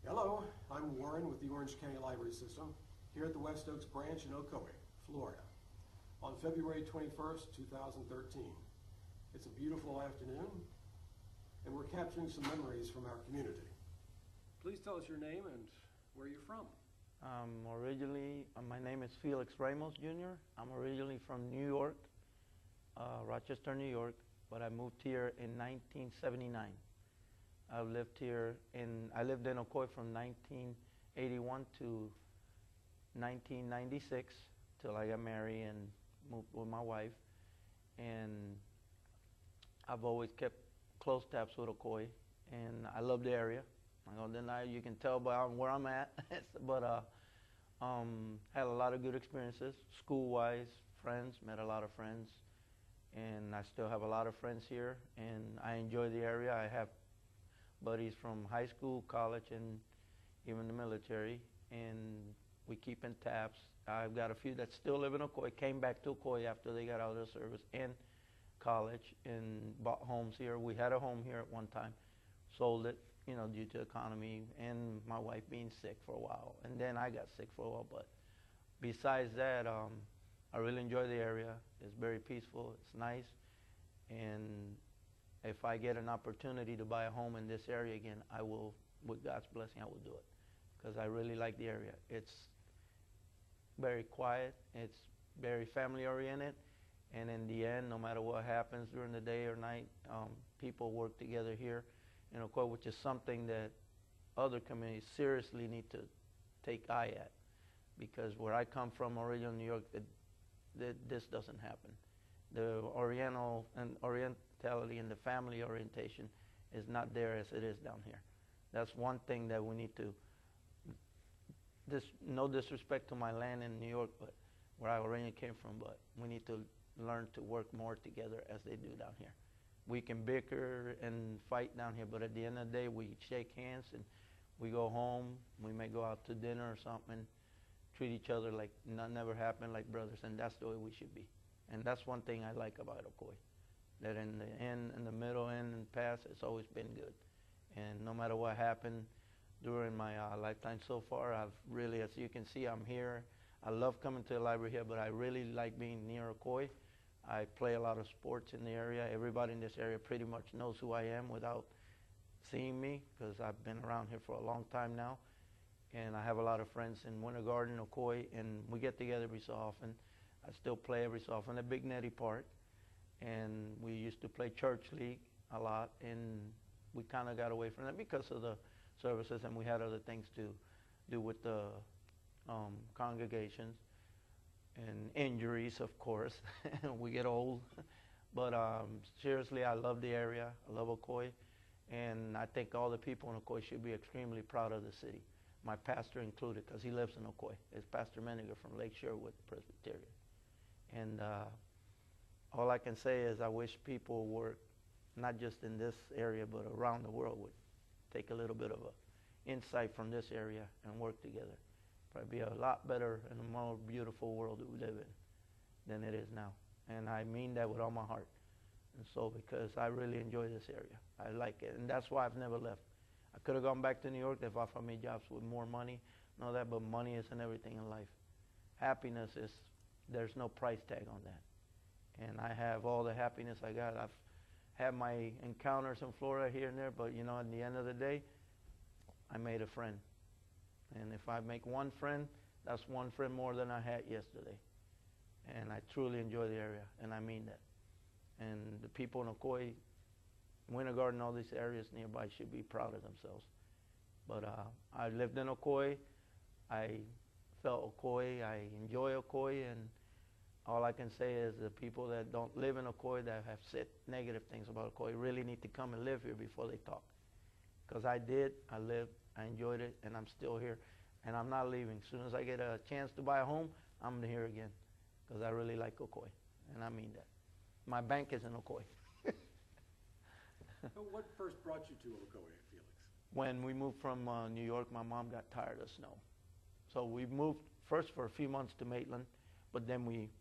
Hello, I'm Warren with the Orange County Library System here at the West Oaks branch in Ocoee, Florida, on February 21st, 2013. It's a beautiful afternoon, and we're capturing some memories from our community. Please tell us your name and where you're from. My name is Felix Ramos Jr. I'm originally from New York, Rochester, New York, but I moved here in 1979. I lived in Ocoee from 1981 to 1996 till I got married and moved with my wife. And I've always kept close tabs with Ocoee, and I love the area. I'm not gonna deny it. You can tell by where I'm at, but had a lot of good experiences, school-wise, friends, met a lot of friends, and I still have a lot of friends here, and I enjoy the area. I have buddies from high school, college, and even the military, and we keep in tabs. I've got a few that still live in Ocoee, came back to Ocoee after they got out of the service and college and bought homes here. We had a home here at one time, sold it, due to economy and my wife being sick for a while, and then I got sick for a while. But besides that, I really enjoy the area. It's very peaceful, it's nice, and if I get an opportunity to buy a home in this area again, I will, with God's blessing, I will do it, because I really like the area. It's very quiet, it's very family oriented, and in the end, no matter what happens during the day or night, people work together here in Ocoee, which is something that other communities seriously need to take eye at, because where I come from, original New York, this doesn't happen. The orientality and the family orientation is not there as it is down here. That's one thing that we need to, no disrespect to my land in New York, but where I originally came from, but we need to learn to work more together as they do down here. We can bicker and fight down here, but at the end of the day, we shake hands and we go home. We may go out to dinner or something, treat each other like nothing ever happened, like brothers, and that's the way we should be. And that's one thing I like about Ocoee, that in the end, in the middle, end, and past, it's always been good. And no matter what happened during my lifetime so far, I've really, as you can see, I'm here. I love coming to the library here, but I really like being near Ocoee. I play a lot of sports in the area. Everybody in this area pretty much knows who I am without seeing me, because I've been around here for a long time now. And I have a lot of friends in Winter Garden, Ocoee, and we get together every so often. I still play every so often at Big Netty Park, and we used to play church league a lot, and we kind of got away from that because of the services, and we had other things to do with the congregations and injuries, of course. We get old, but seriously, I love the area. I love Ocoee, and I think all the people in Ocoee should be extremely proud of the city. My pastor included, because he lives in Ocoee. It's Pastor Menninger from Lake Sherwood Presbyterian. And all I can say is I wish people work, not just in this area, but around the world, would take a little bit of a insight from this area and work together. Probably be a lot better and a more beautiful world that we live in than it is now. And I mean that with all my heart. And so, because I really enjoy this area. I like it, and that's why I've never left. I could have gone back to New York. They've offered me jobs with more money and all that, but money isn't everything in life. Happiness is, there's no price tag on that. And I have all the happiness I got. I've had my encounters in Florida here and there, but at the end of the day, I made a friend. And if I make one friend, that's one friend more than I had yesterday. And I truly enjoy the area, and I mean that. And the people in Ocoee, Winter Garden, all these areas nearby should be proud of themselves. But I lived in Ocoee. I felt Ocoee. I enjoy Ocoee, and all I can say is the people that don't live in Ocoee, that have said negative things about Ocoee, really need to come and live here before they talk. Because I did, I lived, I enjoyed it, and I'm still here. And I'm not leaving. As soon as I get a chance to buy a home, I'm here again, because I really like Ocoee, and I mean that. My bank is in Ocoee. What first brought you to Ocoee, Felix? When we moved from New York, my mom got tired of snow. So we moved first for a few months to Maitland, but then we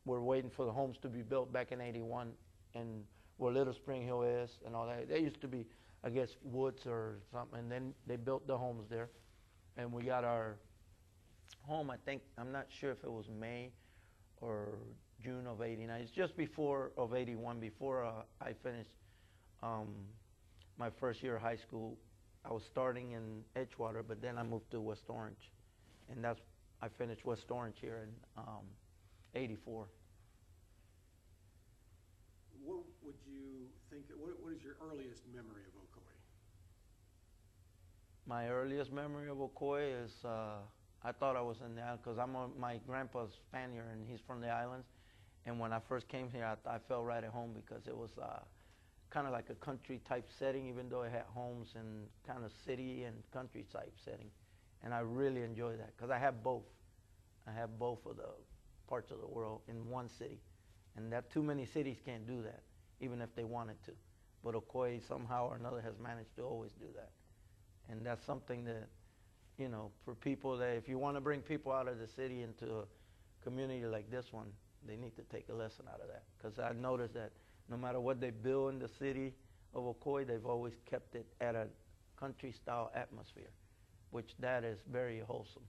were waiting for the homes to be built back in '81, and where Little Spring Hill is and all that. There used to be, I guess, woods or something, and then they built the homes there. And we got our home, I think, I'm not sure if it was May or June of '89. It's just before of '81, before I finished my first year of high school. I was starting in Edgewater, but then I moved to West Orange, and I finished West Orange here in '84. What would you think, what is your earliest memory of Ocoee? My earliest memory of Ocoee is I thought I was in the island because my grandpa's Spaniard and he's from the islands. And when I first came here, I felt right at home because it was kind of like a country type setting, even though it had homes and kind of city and country type setting. And I really enjoyed that because I have both. I have both of the parts of the world in one city. And that too many cities can't do that, even if they wanted to. But Ocoee somehow or another has managed to always do that. And that's something that, you know, for people that if you want to bring people out of the city into a community like this one, they need to take a lesson out of that. Because I noticed that no matter what they build in the city of Ocoee, they've always kept it at a country-style atmosphere, which that is very wholesome.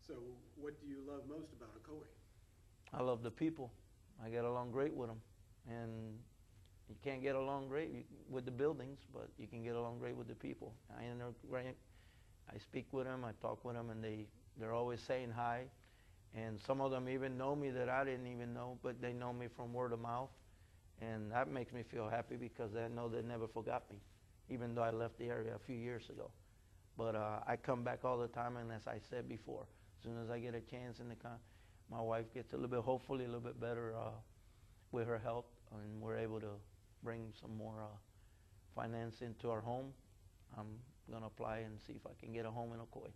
So what do you love most about Ocoee? I love the people. I get along great with them. And you can't get along great with the buildings, but you can get along great with the people. I speak with them, I talk with them, and they're always saying hi. And some of them even know me that I didn't even know, but they know me from word of mouth. And that makes me feel happy because I know they never forgot me, even though I left the area a few years ago. But I come back all the time, and as I said before, as soon as I get a chance my wife gets a little bit, hopefully a little bit better with her health, and we're able to bring some more finance into our home. I'm going to apply and see if I can get a home in Ocoee.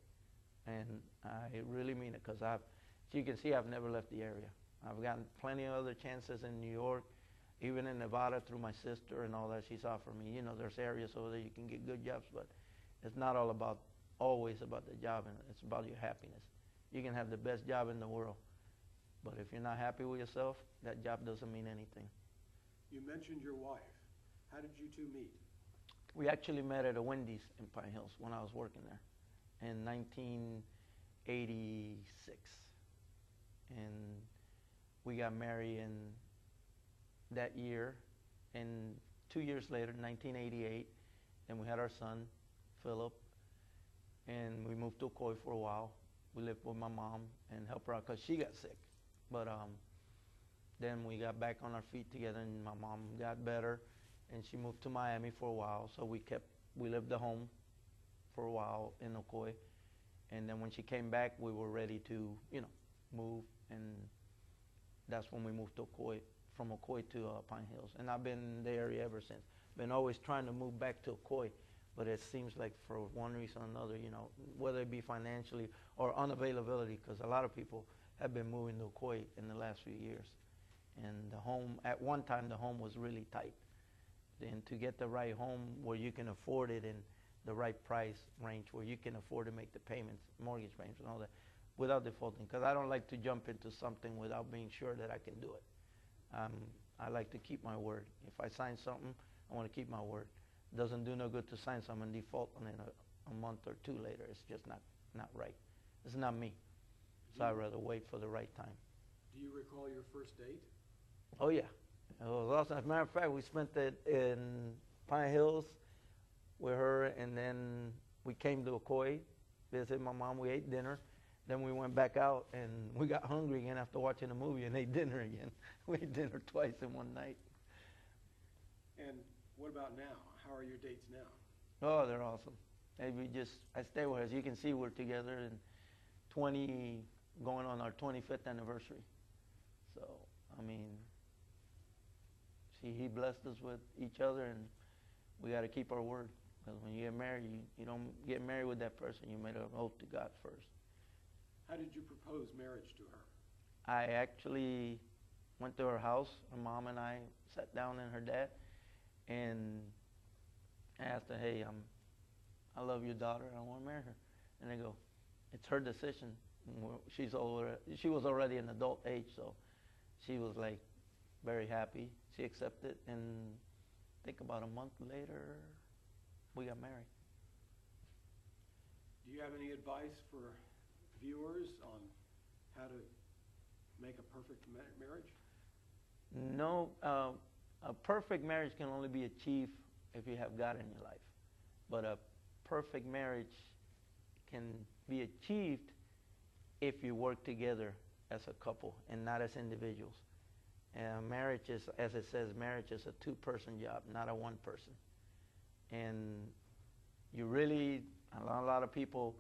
And I really mean it because as you can see, I've never left the area. I've gotten plenty of other chances in New York, even in Nevada through my sister and all that she's offered me. You know, there's areas over there you can get good jobs, but it's not always about the job, and it's about your happiness. You can have the best job in the world, but if you're not happy with yourself, that job doesn't mean anything. You mentioned your wife. How did you two meet? We actually met at a Wendy's in Pine Hills when I was working there in 1986. And we got married in that year. And 2 years later, 1988, and we had our son, Philip. And we moved to Ocoee for a while. We lived with my mom and helped her out because she got sick. But then we got back on our feet together, and my mom got better, and she moved to Miami for a while. So we lived at home for a while in Ocoee, and then when she came back, we were ready to, move, and that's when we moved to Ocoee, from Ocoee to Pine Hills, and I've been in the area ever since. Been always trying to move back to Ocoee, but it seems like for one reason or another, whether it be financially or unavailability, because a lot of people have been moving to Ocoee in the last few years. And the home, at one time, the home was really tight. And to get the right home where you can afford it in the right price range, where you can afford to make the payments, mortgage payments and all that, without defaulting. Because I don't like to jump into something without being sure that I can do it. I like to keep my word. If I sign something, I want to keep my word. It doesn't do no good to sign something and default on it a month or two later. It's just not right. It's not me. So I'd rather wait for the right time. Do you recall your first date? Oh, yeah. It was awesome. As a matter of fact, we spent it in Pine Hills with her, and then we came to Ocoee, visited my mom. We ate dinner. Then we went back out, and we got hungry again after watching a movie and ate dinner again. We ate dinner twice in one night. And what about now? How are your dates now? Oh, they're awesome. I stay with her. As you can see, we're together in going on our 25th anniversary. So, he blessed us with each other, and we got to keep our word. Because when you get married, you don't get married with that person. You made an oath to God first. How did you propose marriage to her? I actually went to her house. Her mom and I sat down and her dad, and I asked her, hey, I love your daughter. I want to marry her. And they go, it's her decision. She was already an adult age, so she was like, very happy. She accepted, and I think about a month later, we got married. Do you have any advice for viewers on how to make a perfect marriage? No, a perfect marriage can only be achieved if you have God in your life. But a perfect marriage can be achieved if you work together as a couple and not as individuals. Marriage is, as it says, marriage is a two-person job, not a one-person. And you really, a lot of people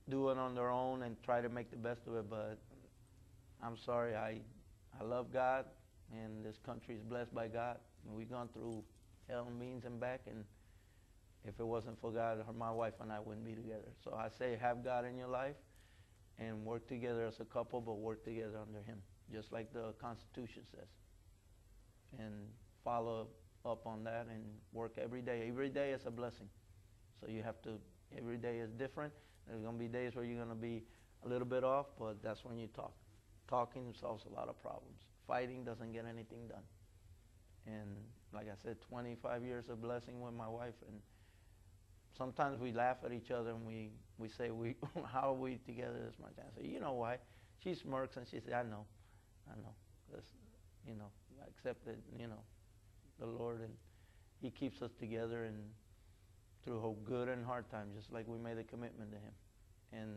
do it on their own and try to make the best of it, but I'm sorry, I love God, and this country is blessed by God. We've gone through hell and beans and back, and if it wasn't for God, my wife and I wouldn't be together. So I say have God in your life and work together as a couple, but work together under Him, just like the Constitution says. And follow up on that and work every day. Every day is a blessing. So you have to, every day is different. There's going to be days where you're going to be a little bit off, but that's when you talk. Talking solves a lot of problems. Fighting doesn't get anything done. And like I said, 25 years of blessing with my wife, and sometimes we laugh at each other and we say, how are we together this much? I say, you know why? She smirks and she says, I know. Because, I accepted, the Lord, and He keeps us together and through good and hard times, just like we made a commitment to Him. And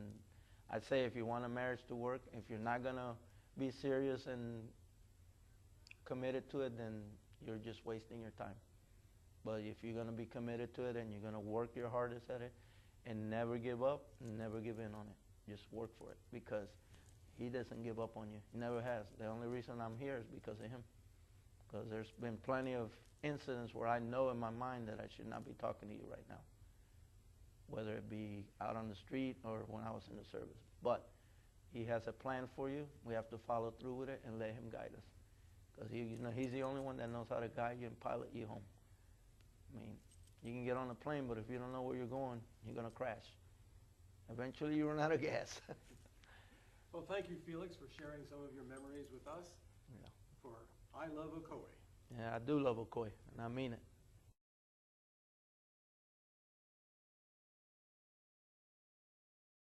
I'd say if you want a marriage to work, if you're not going to be serious and committed to it, then you're just wasting your time. But if you're going to be committed to it and you're going to work your hardest at it and never give up, never give in on it. Just work for it, because He doesn't give up on you. He never has. The only reason I'm here is because of Him. Because there's been plenty of incidents where I know in my mind that I should not be talking to you right now, whether it be out on the street or when I was in the service. But He has a plan for you. We have to follow through with it and let Him guide us. Because He's the only one that knows how to guide you and pilot you home. I mean, you can get on a plane, but if you don't know where you're going, you're going to crash. Eventually, you run out of gas. Well, thank you, Felix, for sharing some of your memories with us. Yeah. For I Love Ocoee. Yeah, I do love Ocoee, and I mean it.